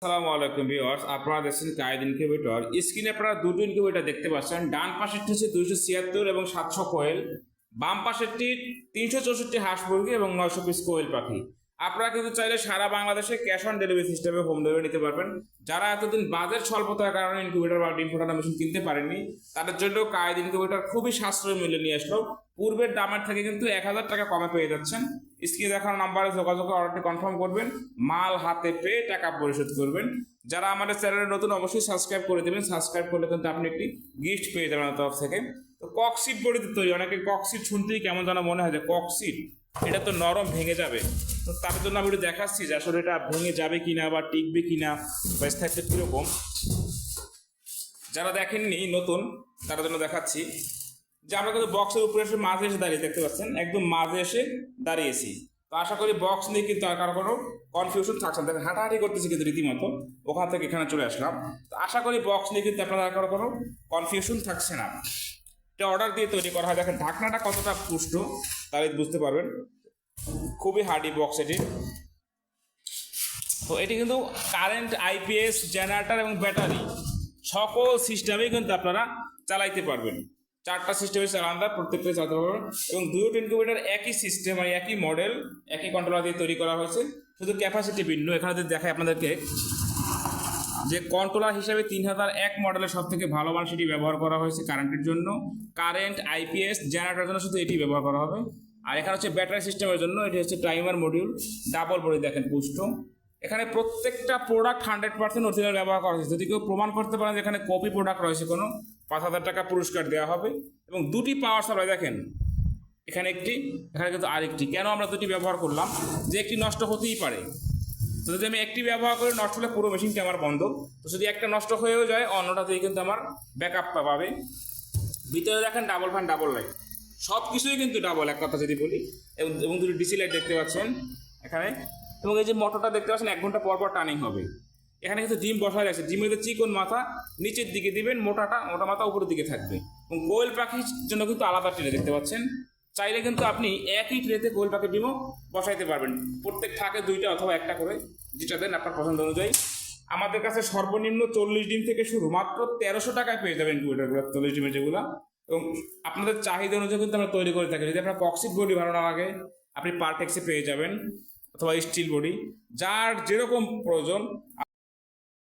আসসালামু আলাইকুম ভিউয়ার্স, আপনারা দেখছেন কায়েদ ইনকিউবেটর। স্ক্রিনে আপনারা দুটো ইনকিউবেটর দেখতে পাচ্ছেন। ডান পাশেরটি হচ্ছে 276 এবং 700 কোয়েল, বাম পাশেরটি 364 হাঁস মুরগি এবং 900 পিস কোয়েল পাখি। আপনারা কিন্তু চাইলে সারা বাংলাদেশে ক্যাশ অন ডেলিভারি সিস্টেমে হোম ডেলিভারি নিতে পারবেন। যারা এতদিন বাজেট স্বল্পতার কারণে ইনকিউবেটর বা ডিম ফোটানো মেশিন কিনতে পারেননি, তাদের জন্য কায়েদ ইনকিউবেটর খুবই সাশ্রয়ী মূল্যে নিয়ে আসলো। পূর্বের দামের থেকে কিন্তু 1000 টাকা কমে পেয়ে যাচ্ছেন। স্ক্রিনে দেখানো নাম্বারে যোগাযোগ করে অর্ডারটি কনফার্ম করবেন, মাল হাতে পেয়ে টাকা পরিশোধ করবেন। যারা আমাদের চ্যানেলে নতুন অবশ্যই সাবস্ক্রাইব করে দেবেন। সাবস্ক্রাইব করলে কিন্তু আপনি একটি গিফট পেয়ে যাবেন আমার তরফ থেকে। তো ককসিট বডিতে তৈরি, অনেকে ককসিট শুনতেই কেমন যেন মনে হয় যে ককসিট এটা তো নরম, ভেঙে যাবে। তো তার জন্য আমি একটু দেখাচ্ছি যে আসলে এটা ভেঙে যাবে কিনা বা টিকবে কিনা বা স্থায়িত্ব কীরকম। যারা দেখেননি নতুন তার জন্য দেখাচ্ছি যে আমরা কিন্তু বক্সের উপরে এসে মাঝে এসে দাঁড়িয়ে দেখতে পাচ্ছেন, একদম মাঝে এসে দাঁড়িয়েছি। তো আশা করি বক্স নিয়ে কিন্তু আর কারো কোনো কনফিউশন থাকছে না। দেখেন হাঁটাহাঁটি করতেছি কিন্তু রীতিমতো, ওখান থেকে এখানে চলে আসলাম। তো আশা করি বক্স নিয়ে কিন্তু আপনাদের আর কারো কোনো কনফিউশন থাকছে না। এটা অর্ডার দিয়ে তৈরি করা হয়। দেখেন ঢাকনাটা কতটা পুষ্ট তাহলে বুঝতে পারবেন। খুবই হার্ডি বক্স এটি। তো এটি কিন্তু কারেন্ট, আইপিএস, জেনারেটর এবং ব্যাটারি সকল সিস্টেমেই কিন্তু আপনারা চালাইতে পারবেন। 4টা সিস্টেমে চালান, প্রত্যেকটা চালাতে পারবেন। এবং দুটো ইনকিউবেটর একই সিস্টেম, মানে একই মডেল, একই কন্ট্রোলার দিয়ে তৈরি করা হয়েছে, শুধু ক্যাপাসিটি ভিন্ন। এখানে যদি দেখায় আপনাদেরকে যে কন্ট্রোলার হিসাবে 3001 মডেলের সব থেকে ভালো মান সেটি ব্যবহার করা হয়েছে কারেন্টের জন্য। কারেন্ট, আইপিএস, জেনারেটরের জন্য শুধু এটি ব্যবহার করা হবে। আর এখানে হচ্ছে ব্যাটারি সিস্টেমের জন্য, এটি হচ্ছে টাইমার মডিউল, ডাবল বডি দেখেন পুষ্ট। এখানে প্রত্যেকটা প্রোডাক্ট 100% অরিজিনাল ব্যবহার করা হয়েছে। যদি কেউ প্রমাণ করতে পারেন যে এখানে কপি প্রোডাক্ট রয়েছে কোনো, 5000 টাকা পুরস্কার দেওয়া হবে। এবং দুটি পাওয়ার সাপ্লাই দেখেন, এখানে একটি, এখানে কিন্তু আরেকটি। কেন আমরা দুটি ব্যবহার করলাম, যে একটি নষ্ট হতেই পারে। তো যদি আমি একটি ব্যবহার করে নষ্ট হলে পুরো মেশিনটি আমার বন্ধ। তো যদি একটা নষ্ট হয়েও যায়, অন্যটা দিয়ে কিন্তু আমার ব্যাকআপ পাবে। ভিতরে দেখেন ডাবল ফ্যান, ডাবল লাইট, সব কিছুই কিন্তু ডাবল এক কথা যদি বলি। এবং দুটো ডিসি লাইট দেখতে পাচ্ছেন এখানে। এবং এই যে মোটরটা দেখতে পাচ্ছেন 1 ঘন্টা পর পর টার্নিং হবে। এখানে কিন্তু ডিম বসা আছে, ডিমের যে চিকন মাথা নিচের দিকে দিবেন, মোটা মাথা উপরের দিকে থাকবে। এবং কোয়েল পাখির জন্য কিন্তু আলাদা ট্রে দেখতে পাচ্ছেন। চাইলে কিন্তু আপনি একই ট্রেতে কোয়েল পাখির ডিমও বসাইতে পারবেন। প্রত্যেক থাকে 2টা অথবা 1টা করে, যেটা দেন আপনার পছন্দ অনুযায়ী। আমাদের কাছে সর্বনিম্ন 40 ডিম থেকে শুরু, মাত্র 1300 টাকায় পেয়ে যাবেন ইনকিউবেটরগুলো, 40 ডিমের যেগুলো। এবং আপনাদের চাহিদা অনুযায়ী কিন্তু আমরা তৈরি করে থাকি। যদি আপনার কক্সিট বডি ভালো না লাগে, আপনি পারটেক্সে পেয়ে যাবেন, অথবা স্টিল বডি, যার যেরকম প্রয়োজন।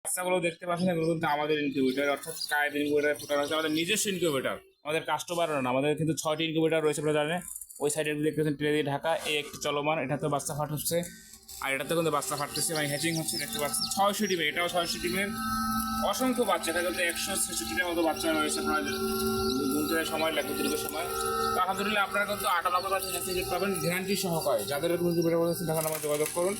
বাচ্চাগুলো দেখতে পাচ্ছেন, এগুলো কিন্তু আমাদের ইনকিউবেটর, অর্থাৎ কায়েদ ইনকিউবেটর ফোটানো হচ্ছে আমাদের নিজস্ব ইনকিউবেটর। আমাদের কাস্টমারও না, আমাদের কিন্তু 6টি ইনকিউবেটর রয়েছে আপনারা জানেন। ওই সাইডে দেখতেছেন ট্রে দিয়ে ঢাকা, এই একটি চলমান, এটাতে বাচ্চা ফাটছে, আর এটাতে কিন্তু বাচ্চা ফাটতেছে, মানে হ্যাচিং হচ্ছে দেখতে পাচ্ছেন। 600 ডিমের, এটাও 600 ডিমের অসংখ্য বাচ্চা। এটা কিন্তু 166টির মতো বাচ্চা রয়েছে। আপনাদের গুনতে সময় লাগবে, দীর্ঘ সময়। তো আলহামদুলিল্লাহ আপনারা কিন্তু 98% হ্যাচিং পাবেন গ্যারান্টি সহকারে। যাদের ইনকিউবেটর বলেছে, তখন আমার যোগাযোগ করুন।